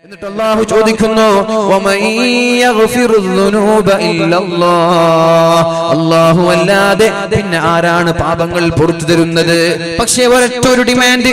എന്നിട്ട് അല്ലാഹു ചോദിക്കുന്നു അല്ലാഹു അല്ലാതെ പിന്നെ ആരാണ് പാപങ്ങൾ പുറത്തു തരുന്നത്? പക്ഷേ ഒരൊറ്റൊരു ഡിമാൻഡ്,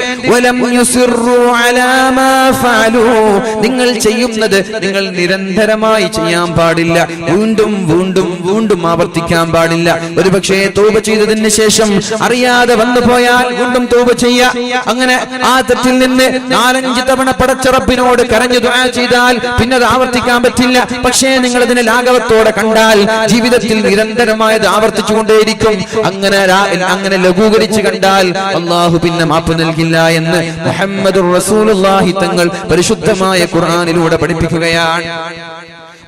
നിങ്ങൾ ചെയ്യുന്നത് നിങ്ങൾ നിരന്തരമായി ചെയ്യാൻ പാടില്ല, വീണ്ടും വീണ്ടും വീണ്ടും ആവർത്തിക്കാൻ പാടില്ല. ഒരുപക്ഷേ തൗബ ചെയ്തതിന് ശേഷം അറിയാതെ വന്നു പോയാൽ വീണ്ടും തൗബ ചെയ്യാം. അങ്ങനെ ആ തെറ്റിൽ നിന്ന് 4-5 തവണ പടച്ച റബ്ബിനോട് കരഞ്ഞു ദുആ ചെയ്താൽ പിന്നെ അത് ആവർത്തിക്കാൻ പറ്റില്ല. പക്ഷേ നിങ്ങൾ അതിനെ ലാഘവത്തോടെ കണ്ടാൽ ജീവിതത്തിൽ നിരന്തരമായത് ആവർത്തിച്ചുകൊണ്ടേയിരിക്കും. അങ്ങനെ ലഘൂകരിച്ച് കണ്ടാൽ അല്ലാഹു പിന്നെ മാപ്പ് നൽകില്ല എന്ന് മുഹമ്മദുർ റസൂലുള്ളാഹി തങ്ങൾ പരിശുദ്ധമായ ഖുർആനിലൂടെ പഠിപ്പിക്കുകയാണ്.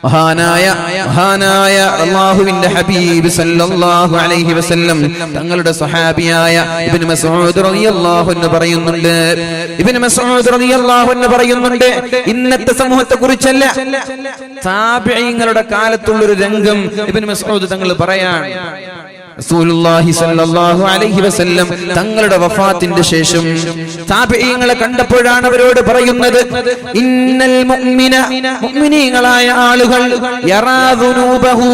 മഹാനായ അല്ലാഹുവിന്റെ ഹബീബ് സല്ലല്ലാഹു അലൈഹി വസല്ലം തങ്ങളുടെ സ്വഹാബിയായ ഇബ്നു മസ്ഊദ് റളിയല്ലാഹു അൻഹു പറയുന്നുണ്ട്, ഇന്നത്തെ സമൂഹത്തെ കുറിച്ചല്ല, താബിഈങ്ങളുടെ കാലത്തുള്ള ഒരു രംഗം ഇബ്നു മസ്ഊദ് തങ്ങൾ പറയാണ്. റസൂലുള്ളാഹി സ്വല്ലല്ലാഹു അലൈഹി വസല്ലം തങ്ങളുടെ വഫാത്തിന്റെ ശേഷം താബിഈങ്ങളെ കണ്ടപ്പോഴാണ് അവരോട് പറയുന്നത്, ഇന്നൽ മുഅ്മിനീങ്ങളായ ആളുകൾ യറാ ദുനൂബഹു,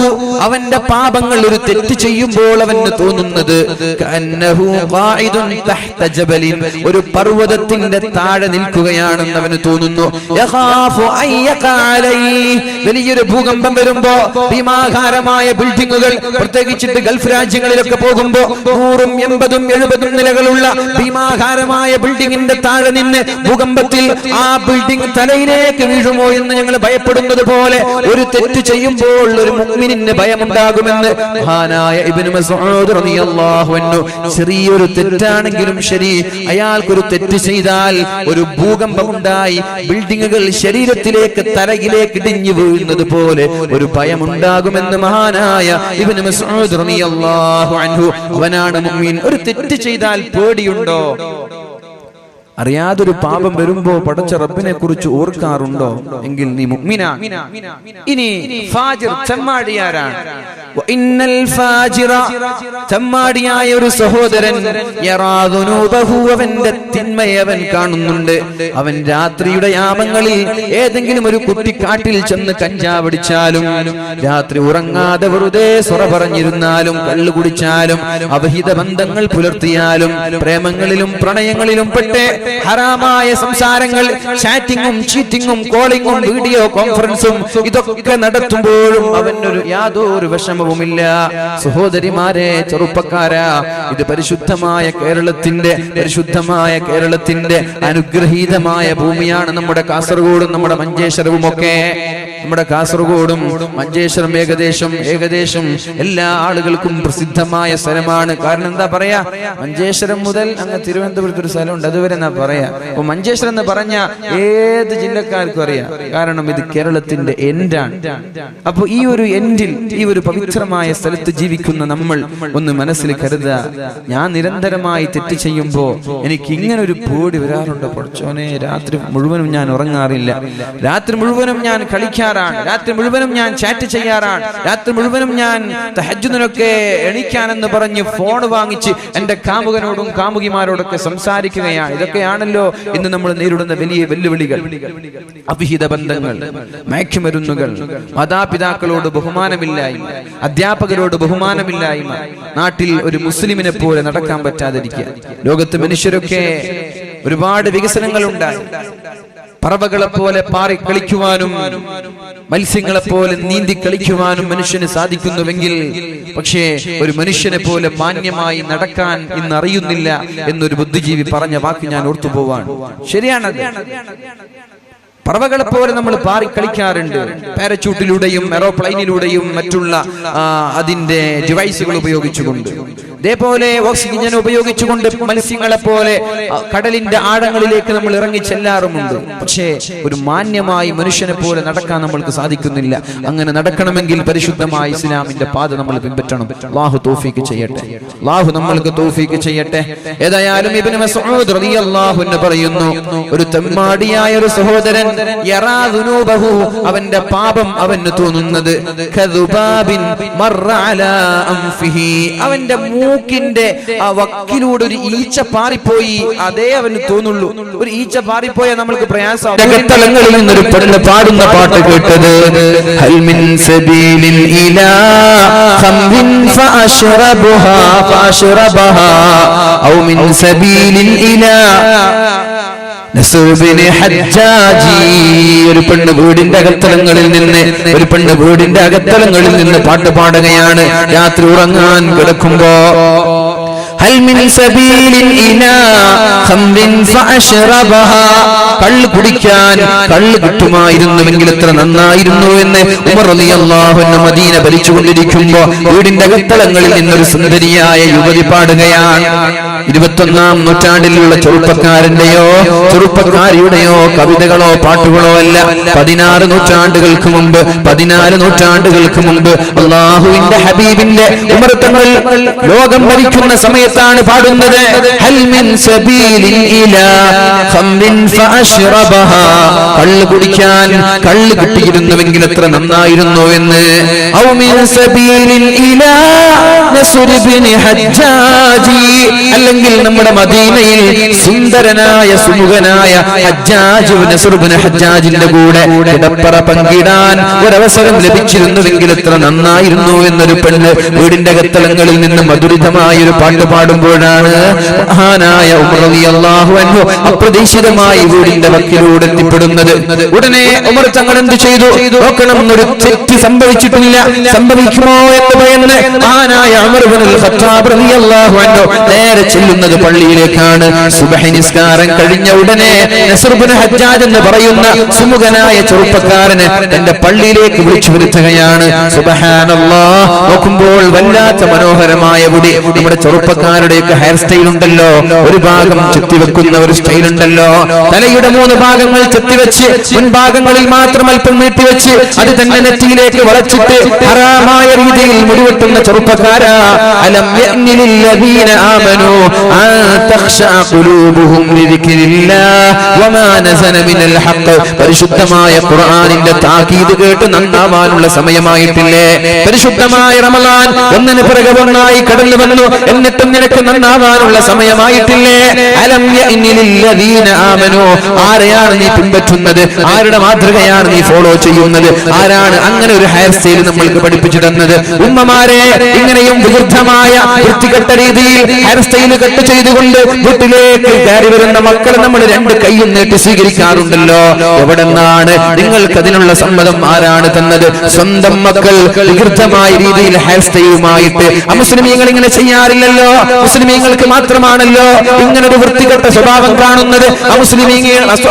അവന്റെ പാപങ്ങൾ ഒരു തെറ്റ് ചെയ്യുമ്പോൾ അവന് തോന്നുന്നത് കഅന്നഹു ഖായിദുൻ തഹ്ത ജബലിൻ, ഒരു പർവതത്തിന്റെ താഴെ നിൽക്കുകയാണെന്ന് അവന് തോന്നുന്നു. യഖാഫു അയ്യഖ അലൈഹി, വലിയൊരു ഭൂകമ്പം വരുമ്പോ ഭീമാകാരമായ ബിൽഡിങ്ങുകൾ, പ്രത്യേകിച്ചിട്ട് ഗൾഫ് രാജ്യങ്ങളിലൊക്കെ പോകുമ്പോ 100, 80, 70 നിലകളുള്ള ഭീമാകാരമായ ബിൽഡിങ്ങിന്റെ താഴെ നിന്ന് ഭൂകമ്പത്തിൽ ആ ബിൽഡിംഗ് തലയിലേക്ക് വീഴുമോ എന്ന് ഞങ്ങൾ ഭയപ്പെടുന്നത് പോലെ ഒരു തെറ്റ് ചെയ്യുമ്പോൾ ഒരു മുഅ്മിനിന് ഭയമുണ്ടാകുമെന്ന് മഹാനായ ഇബ്നു മസ്ഊദ് റളിയല്ലാഹു അൻഹു, ചെറിയൊരു തെറ്റാണെങ്കിലും ശരി, അയാൾക്കൊരു തെറ്റ് ചെയ്താൽ ഒരു ഭൂകമ്പമുണ്ടായി ബിൽഡിങ്ങുകൾ ശരീരത്തിലേക്ക് തലയിലേക്ക് ഇടിഞ്ഞു വീഴുന്നത് പോലെ ഒരു ഭയമുണ്ടാകുമെന്ന് മഹാനായ ഇബ്നു മസ്ഊദ് റളിയല്ലാഹു അൻഹു, അവനാണ് മുഅ്മിൻ. ഒരു തെറ്റ് ചെയ്താൽ പേടിയുണ്ടോ? അറിയാതൊരു പാപം വരുമ്പോ പടച്ച റബ്ബിനെ കുറിച്ച് ഓർക്കാറുണ്ടോ? എങ്കിൽ നീ മുഅ്മിനാണ്. ഇനി ഫാജിർ, ചെമ്മാടിയാരാണ്? ഇന്നൽ ഫാജിറ, ചെമ്മാടിയായ ഒരു സഹോദരൻ, യറാ ദുനൂബഹു, അവന്റെ തിന്മയെ അവൻ കാണുന്നുണ്ട്. അവൻ രാത്രിയുടെ യാമങ്ങളിൽ ഏതെങ്കിലും ഒരു കുട്ടിക്കാട്ടിൽ ചെന്ന് കഞ്ചാവടിച്ചാലും, രാത്രി ഉറങ്ങാതെ വെറുതെ സ്വറ പറഞ്ഞിരുന്നാലും, കള്ളു കുടിച്ചാലും, അവിഹിത ബന്ധങ്ങൾ പുലർത്തിയാലും, പ്രേമങ്ങളിലും പ്രണയങ്ങളിലും പെട്ട് ഹറാമായ സംസാരങ്ങൾ, ചാറ്റിങ്ങും ചീറ്റിങ്ങും കോളിങ്ങും വീഡിയോ കോൺഫറൻസും ഇതൊക്കെ നടത്തുമ്പോഴും അവനൊരു യാതൊരു വിഷമവുമില്ല. സഹോദരിമാരെ, ചെറുപ്പക്കാരാ, ഇത് പരിശുദ്ധമായ കേരളത്തിന്റെ അനുഗ്രഹീതമായ ഭൂമിയാണ് നമ്മുടെ കാസർഗോഡും നമ്മുടെ മഞ്ചേശ്വരവും ഒക്കെ. നമ്മുടെ കാസർഗോഡും മഞ്ചേശ്വരം ഏകദേശം എല്ലാ ആളുകൾക്കും പ്രസിദ്ധമായ സ്ഥലമാണ്. കാരണം എന്താ പറയാ, മഞ്ചേശ്വരം മുതൽ അങ്ങ് തിരുവനന്തപുരത്ത് ഒരു സ്ഥലമുണ്ട്, അതുവരെ എന്നാ പറയാ. അപ്പൊ മഞ്ചേശ്വരം എന്ന് പറഞ്ഞ ഏത് ജില്ലക്കാർക്കും അറിയാം, കാരണം ഇത് കേരളത്തിന്റെ എൻഡാണ്. അപ്പൊ ഈ ഒരു എൻഡിൽ, ഈ ഒരു പവിത്രമായ സ്ഥലത്ത് ജീവിക്കുന്ന നമ്മൾ ഒന്ന് മനസ്സിൽ കരുതുക, ഞാൻ നിരന്തരമായി തെറ്റ് ചെയ്യുമ്പോ എനിക്ക് ഇങ്ങനെ ഒരു പേടി വരാറുണ്ട്. പഠിച്ചോനെ, രാത്രി മുഴുവനും ഞാൻ ഉറങ്ങാറില്ല, രാത്രി മുഴുവനും ഞാൻ കളിക്കാറാണ്, രാത്രി മുഴുവനും ഞാൻ ചാറ്റ് ചെയ്യാറാണ്, രാത്രി മുഴുവനും ഞാൻ തഹജ്ജുദിനൊക്കെ എണീക്കാനെന്ന് പറഞ്ഞ് ഫോൺ വാങ്ങിച്ച് എന്റെ കാമുകനോടും കാമുകിമാരോടൊക്കെ സംസാരിക്കുകയാണ്. ഇതൊക്കെയാണല്ലോ ഇന്ന് നമ്മൾ നേരിടുന്ന വലിയ വെല്ലുവിളികൾ. അവിഹിത ബന്ധങ്ങൾ, മയക്കുമരുന്നുകൾ, മാതാപിതാക്കളോട് ബഹുമാനമില്ലായ്മ, അധ്യാപകരോട് ബഹുമാനമില്ലായ്മ, നാട്ടിൽ ഒരു മുസ്ലിമിനെ പോലെ നടക്കാൻ പറ്റാതിരിക്കുക. ലോകത്ത് മനുഷ്യരൊക്കെ ഒരുപാട് വികസനങ്ങൾ ഉണ്ടായി. പറവകളെ പോലെ പാറി കളിക്കുവാനും മത്സ്യങ്ങളെ പോലെ നീന്തി കളിക്കുവാനും മനുഷ്യന് സാധിക്കുന്നുവെങ്കിൽ, പക്ഷേ ഒരു മനുഷ്യനെ പോലെ മാന്യമായി നടക്കാൻ ഇന്ന് അറിയുന്നില്ല എന്നൊരു ബുദ്ധിജീവി പറഞ്ഞ വാക്ക് ഞാൻ ഓർത്തുപോവാണ്. ശരിയാണത്. പറവകളെ പോലെ നമ്മൾ പാറി കളിക്കാറുണ്ട്, പാരച്യൂട്ടിലൂടെയും എറോപ്ലെയിനിലൂടെയും മറ്റുള്ള അതിന്റെ ഡിവൈസുകൾ ഉപയോഗിച്ചുകൊണ്ട്. ഇതേപോലെ ഓക്സിജൻ ഉപയോഗിച്ചുകൊണ്ട് മത്സ്യങ്ങളെ പോലെ കടലിന്റെ ആഴങ്ങളിലേക്ക് നമ്മൾ ഇറങ്ങി ചെല്ലാറുമുണ്ട്. പക്ഷേ ഒരു മാന്യമായി മനുഷ്യനെ പോലെ നടക്കാൻ നമ്മൾക്ക് സാധിക്കുന്നില്ല. അങ്ങനെ നടക്കണമെങ്കിൽ പരിശുദ്ധമായ ഇസ്ലാമിന്റെ പാത നമ്മൾ പിൻപറ്റണം. അല്ലാഹു തൗഫീഖ് ചെയ്യട്ടെ, അല്ലാഹു നമ്മൾക്ക് തൗഫീഖ് ചെയ്യട്ടെ. ഏതായാലും ഇബ്നു മസ്ഊദ് റളിയല്ലാഹു അൻഹു പറയുന്നു, ഒരു തെമ്മാടിയായ ഒരു സഹോദരൻ, യറാ ദുനൂബഹു, അവന്റെ പാപം അവന് തോന്നുന്നത് കദുബാബിൻ മർറ അലാ അൻഫിഹി, അവന്റെ മൂക്കിന്റെ ആ വക്കിലൂടെ ഒരു ഈച്ച പാറിപ്പോയി, അതേ അവന് തോന്നുള്ളൂ. ഒരു ഈച്ച പാറിപ്പോയാൽ നമ്മൾക്ക് പ്രയാസമാവും. തലങ്ങളിൽ നിന്നൊരു പെണ്ണ് പാടുന്ന പാട്ട് കേട്ടത്, ഹൽ മിൻ സബീലിൻ ഇലാ ഖംറിൻ ഫഅശ്റബുഹാ ഫഅശ്റബഹാ ഔ മിൻ സബീലിൻ ഇലാ നസ്റുബ്നി ഹജ്ജാജി. ഒരു പെണ്ണ് വീടിന്റെ അകത്തളങ്ങളിൽ നിന്ന് പാട്ട് പാടുകയാണ് രാത്രി ഉറങ്ങാൻ കിടക്കുമ്പോ. ഹൽ മിൻ സബീലിൻ ഇലാ ഖംറിൻ ഫഅശ്റബഹാ. കള്ള് കുടിക്കാൻ കള്ള് കിട്ടുമായിരുന്നുവെങ്കിൽ എത്ര നന്നായിരുന്നു എന്ന് ഉമർ റളിയല്ലാഹു അൻഹു മദീന ഭരിച്ചുകൊണ്ടിരിക്കുമ്പോ വീടിന്റെ അകത്തളങ്ങളിൽ നിന്നൊരു സുന്ദരിയായ യുവതി പാടുകയാണ്. 21-ാം നൂറ്റാണ്ടിലുള്ള ചെറുപ്പക്കാരന്റെയോ ചെറുപ്പക്കാരിയുടെയോ കവിതകളോ പാട്ടുകളോ അല്ല. 14 നൂറ്റാണ്ടുകൾക്ക് മുമ്പ് അല്ലാഹുവിന്റെ ഹബീബിന്റെ ഉമർ തങ്ങൾ ലോകം ഭരിക്കുന്ന സമയത്താണ് പാടുന്നത്. ഹൽ മിൻ സബീലിൻ ഇലാ ഖംറിൻ ഫഅശ്റബഹാ. കള്ള് കുടിക്കാൻ കള്ള് കിട്ടിയിരുന്നുവെങ്കിൽ എത്ര നന്നായിരുന്നു എന്ന്. ഔ മിൻ സബീലിൻ ഇലാ നസ്റുബ്നി ഹജ്ജാജി. അല്ലെങ്കിൽ നമ്മുടെ മദീനയിൽ സുന്ദരനായ സുമുഖനായ ഹജ്ജാജ് നസ്റുബ്നി ഹജ്ജാജിന്റെ കൂടെ കിടപ്പറ പങ്കിടാൻ ഒരവസരം ലഭിച്ചിരുന്നുവെങ്കിൽ എത്ര നന്നായിരുന്നു എന്നൊരു പെണ്ണ് വീടിന്റെ അകത്തളങ്ങളിൽ നിന്ന് മധുരിതമായ ഒരു പാട്ട് പാടുമ്പോഴാണ് മഹാനായ ഉമർ റളിയല്ലാഹു അൻഹു അപ്രതീക്ഷിതമായി വീടിന്റെ വക്കിലൂടെ എത്തിപ്പെടുന്നത്. ഉടനെ ഉമർ തങ്ങൾ എന്ത് ചെയ്തു നോക്കണം, ഒരു തെറ്റ് സംഭവിച്ചിട്ടില്ല, സംഭവിക്കുമോ എന്ന് ഭയന്ന് മഹാനായ ഉമർ ഇബ്നുൽ ഖത്താബ് റളിയല്ലാഹു അൻഹു നേരെ ചെല്ലുന്നത് പള്ളിയിലേക്കാണ്. സുബ്ഹി നിസ്കാരം കഴിഞ്ഞ ഉടനെ നസ്റുബ്നി ഹജ്ജാജ് എന്ന് പറയുന്ന സുമുഖനായ ചെറുപ്പക്കാരന് തന്റെ പള്ളിയിലേക്ക് വിളിച്ചു വരുത്തുകയാണ്. സുബ്ഹാനല്ലാഹ്. നോക്കുമ്പോൾ വല്ലാത്ത മനോഹരമായ മുടി. നമ്മുടെ ചെറുപ്പക്കാരുടെയൊക്കെ ഹെയർ സ്റ്റൈൽ ഉണ്ടല്ലോ, ഒരു ഭാഗം ചെത്തിവെക്കുന്ന ഒരു സ്റ്റൈൽ ഉണ്ടല്ലോ. തലയുടെ 3 ഭാഗങ്ങൾ ചെത്തിവെച്ച് മുൻഭാഗങ്ങളിൽ മാത്രം അല്പം നീട്ടിവെച്ച് അത് തന്നെ നെറ്റിയിലേക്ക് വളച്ചിട്ട് ഹറാമായ രീതിയിൽ മുടിവെട്ടുന്ന ചെറുപ്പക്കാരാ. അലം യഅ്നിൽ ലദീന ആമനൂ അൻ തഖ്ശഅ ഖുലൂബുഹും ലിദിക്രില്ലാഹ് വമാ നസല മിനൽ ഹഖ്. പരിശുദ്ധമായ ഖുർആനിന്റെ താക്കീത് കേട്ട് നന്നാവാനുള്ള സമയമായിട്ടില്ലേ? പരിശുദ്ധമായ റമളാൻ ഒന്നിന് പിറകെ ഒന്നായി കടന്നു വന്നു, എന്നിട്ടും നിനക്ക് നന്നാവാനുള്ള സമയമായിട്ടില്ലേ? അലം യഅ്നിൽ ലദീന ആമനൂ. ആരെയാണ് നീ പിൻപറ്റുന്നത്? ആരുടെ മാതൃകയാണ് നീ ഫോളോ ചെയ്യുന്നത്? ആരാണ് അങ്ങനെ ഒരു ഹെയർ സ്റ്റൈൽ നമ്മൾക്ക് പഠിപ്പിച്ചു തന്നത്? ഉമ്മമാരെ, ഇങ്ങനെയും വിരുദ്ധമായ വൃത്തികെട്ട രീതിയിൽ ഹെയർ സ്റ്റൈൽ കട്ട് ചെയ്തുകൊണ്ട് വീട്ടിലേക്ക് കയറി വരുന്ന മക്കളെ നമ്മൾ 2 കൈയും നീട്ടി സ്വീകരിക്കാറുണ്ടല്ലോ. എവിടെന്നാണ് നിങ്ങൾക്ക് അതിനുള്ള സമ്മതം ആരാണ് തന്നത്? സ്വന്തം മക്കൾ വിരുദ്ധമായ രീതിയിൽ ഹെയർ സ്റ്റൈലുമായിട്ട് അമുസ്ലിമീങ്ങൾ ഇങ്ങനെ ചെയ്യാറില്ലല്ലോ. മുസ്ലിമീങ്ങൾക്ക് മാത്രമാണല്ലോ ഇങ്ങനെ ഒരു വൃത്തികെട്ട സ്വഭാവം കാണുന്നത്.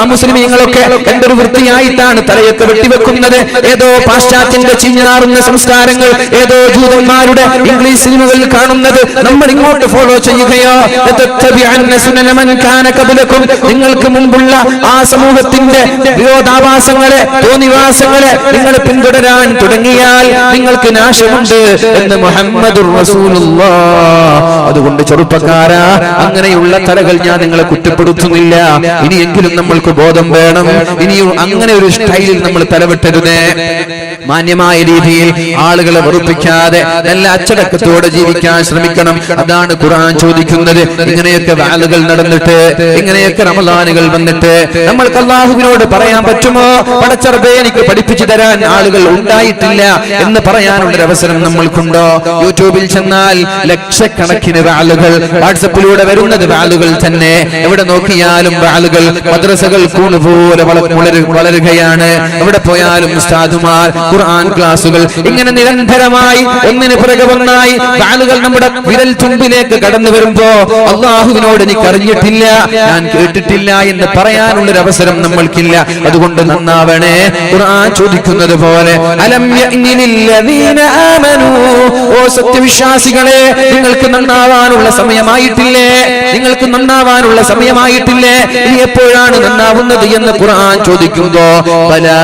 അമുസ്ലിമീങ്ങളൊക്കെ എന്തൊരു വൃത്തിയായിട്ടാണ് തലയൊക്കെ വെട്ടിവെക്കുന്നത്. ഏതോ പാശ്ചാത്യന്റെ ചിഞ്ഞാറുന്ന സംസ്കാരങ്ങൾ, ഏതോ ജൂതന്മാരുടെ ഇംഗ്ലീഷ് സിനിമകളിൽ കാണുന്നത് നമ്മൾ ഇങ്ങോട്ട് ഫോളോ ചെയ്യുകയോ? നിങ്ങൾക്ക് മുമ്പുള്ള ആ സമൂഹത്തിന്റെ വിരോധാഭാസങ്ങളെ, തോന്നിവാസങ്ങളെ നിങ്ങൾ പിന്തുടരാൻ തുടങ്ങിയാൽ നിങ്ങൾക്ക് നാശമുണ്ട് എന്ന് മുഹമ്മദുർ റസൂലുള്ളാഹ്. അതുകൊണ്ട് ചെറുപ്പക്കാരാ, അങ്ങനെയുള്ള തലകൾ ഞാൻ നിങ്ങളെ കുറ്റപ്പെടുത്തുന്നില്ല. ഇനിയെങ്കിലും നമ്മൾക്ക് ബോധം വേണം. ഇനിയും അങ്ങനെ ഒരു സ്റ്റൈലിൽ നമ്മൾ തലവെട്ടരുതേ. മാന്യമായ രീതിയിൽ ആളുകളെ വെറുപ്പിക്കാതെ നല്ല അച്ചടക്കത്തോടെ ജീവിക്കാൻ ശ്രമിക്കണം. അതാണ് ഖുർആൻ ചോദിക്കുന്നത്. ഇങ്ങനെയൊക്കെ വാലുകൾ നടന്നിട്ട്, ഇങ്ങനെയൊക്കെ റമളാനുകൾ വന്നിട്ട് നമ്മൾക്ക് അല്ലാഹുവിനോട് പറയാൻ പറ്റുമോ? പടച്ചറബേ, എനിക്ക് പഠിപ്പിച്ചു തരാൻ ആളുകൾ ഉണ്ടായിട്ടില്ല എന്ന് പറയാനുള്ളൊരു അവസരം നമ്മൾക്കുണ്ടോ? യൂട്യൂബിൽ ചെന്നാൽ ലക്ഷക്കണക്കിന് വാലുകൾ, വാട്സപ്പിലൂടെ വരുന്നത് വാലുകൾ തന്നെ. എവിടെ നോക്കിയാലും വാലുകൾ. മദ്രസകൾ കൂണുപോലെ വളരുകയാണ്. എവിടെ പോയാലും ഉസ്താദുമാർ, ഖുർആൻ ക്ലാസുകൾ, ഇങ്ങനെ നിരന്തരമായി ഒന്നിന് പിറകെ ഒന്നായി വാലുകൾ നമ്മുടെ വിരൽ തുമ്പിലേക്ക് കടന്നു വരുമ്പോ അല്ലാഹുവിനോട് എനിക്ക് അറിഞ്ഞിട്ടില്ല, ഞാൻ കേട്ടിട്ടില്ല എന്ന് പറയാനുള്ളൊരു അവസരം നമ്മൾക്കില്ല. അതുകൊണ്ട് നന്നാവണേ. ഖുർആൻ ചോദിക്കുന്നത് പോലെ, അലം യഅ്നിൽ ലദീന ആമനൂ. ഓ സത്യവിശ്വാസികളെ, നിങ്ങൾക്ക് നന്നാവാനുള്ള സമയമായിട്ടില്ലേ? നിങ്ങൾക്ക് നന്നാവാനുള്ള സമയമായിട്ടില്ലേ? ഇനി എപ്പോഴാണ് നന്നാവുന്നത് എന്ന് ഖുർആൻ ചോദിക്കുമ്പോ, ബലാ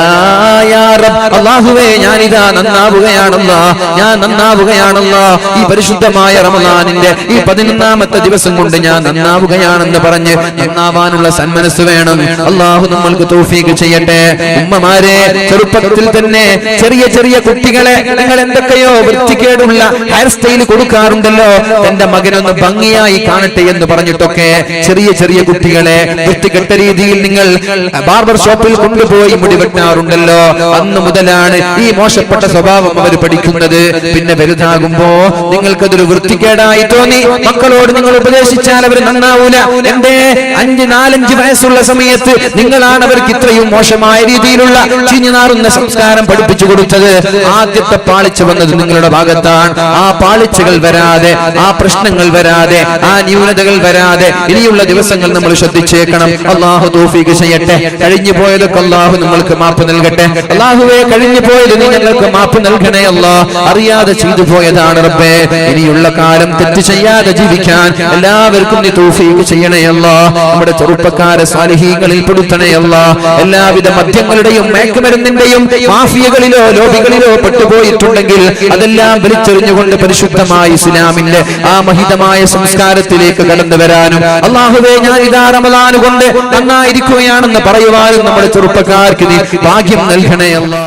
യാ റബ്ബ്, അല്ലാഹുവേ ഞാനിതാ നന്നാവുകയാണല്ലോ, ഞാൻ നന്നാവുകയാണല്ലോ. ഈ പരിശുദ്ധമായ റമളാനിന്റെ ഈ 11ാമത്തെ ദിവസം കൊണ്ട് ഞാൻ നന്നാവുകയാണെന്ന് പറഞ്ഞ് നന്നാവാനുള്ള സന്മനസ് വേണം. അല്ലാഹു നമ്മൾക്ക് തൗഫീഖ് ചെയ്യട്ടെ. ഉമ്മമാരെ, ചെറുപ്പ ചെറുപ്പത്തിൽ തന്നെ ചെറിയ ചെറിയ കുട്ടികളെ നിങ്ങൾ എന്തൊക്കെയോ വൃത്തികേടുള്ള ഹെയർ സ്റ്റൈൽ കൊടുക്കാറുണ്ടല്ലോ, തന്റെ മകനൊന്ന് ഭംഗിയായി കാണട്ടെ എന്ന് പറഞ്ഞിട്ടൊക്കെ ചെറിയ ചെറിയ കുട്ടികളെ വൃത്തികെട്ട രീതിയിൽ നിങ്ങൾ ബാർബർ ഷോപ്പിൽ കൊണ്ടുപോയി മുടി വെട്ടാറുണ്ടല്ലോ. അന്ന് മുതലാണ് ഈ മോശപ്പെട്ട സ്വഭാവം അവർ പഠിക്കുന്നത്. പിന്നെ വലുതാകുമ്പോ നിങ്ങൾക്കതൊരു വൃത്തികേടായി തോന്നി, മക്കളോട് നിങ്ങൾ ഉപദേശിച്ചാൽ അവർ നന്നാവൂല. എന്റെ 4-5 വയസ്സുള്ള സമയത്ത് നിങ്ങളാണ് അവർക്ക് ഇത്രയും മോശമായ രീതിയിലുള്ള ചീഞ്ഞുനാറുന്ന സംസ്കാരം പഠിപ്പിച്ചു കൊടുത്തത്. ആദ്യത്തെ പാളിച്ച വന്നത് നിങ്ങളുടെ ഭാഗത്താണ്. ആ പാളിച്ചകൾ വരാതെ, ആ പ്രശ്നങ്ങൾ വരാതെ, ആ ന്യൂനതകൾ വരാതെ ഇനിയുള്ള ദിവസങ്ങൾ നമ്മൾ ശ്രദ്ധിച്ചേക്കണം. അള്ളാഹു തൗഫീഖ് ചെയ്യട്ടെ. കഴിഞ്ഞു പോയതൊക്കെ അള്ളാഹു നമ്മൾക്ക് മാപ്പ് നൽകട്ടെ. അള്ളാഹുവേ, കഴിഞ്ഞു പോയത് നീ ഞങ്ങൾക്ക് മാപ്പ് നൽകണേ അല്ലാ. അറിയാതെ ചെയ്തു പോയതാണ് റബ്ബേ. ഇനിയുള്ള കാലം തെറ്റ് ചെയ്യാതെ ജീവിക്കാൻ എല്ലാവർക്കും നീ തൗഫീഖ് ചെയ്യണേ അല്ലാ. നമ്മുടെ ചെറുപ്പക്കാരെ സാലിഹീങ്ങളിൽ പെടുത്തണേ അല്ലാ. എല്ലാവിധ മദ്യങ്ങളുടെയും മയക്കുമരുന്നിന്റെയും മാഫിയകളിലോ ലോബികളിലോ പെട്ടുപോയിട്ടുണ്ടെങ്കിൽ അതെല്ലാം വലിച്ചെറിഞ്ഞുകൊണ്ട് പരിശുദ്ധമായ ഇസ്ലാമിന്റെ ആ മഹിതമായ സംസ്കാരത്തിലേക്ക് കടന്നു വരാനും അല്ലാഹുവേ, ഞാൻ ഇതാ റമളാൻ കൊണ്ട് നന്നായിരിക്കുകയാണെന്ന് പറയുവാനും നമ്മുടെ ചെറുപ്പക്കാർക്ക് നീ ഭാഗ്യം നൽകണേ അല്ലാ.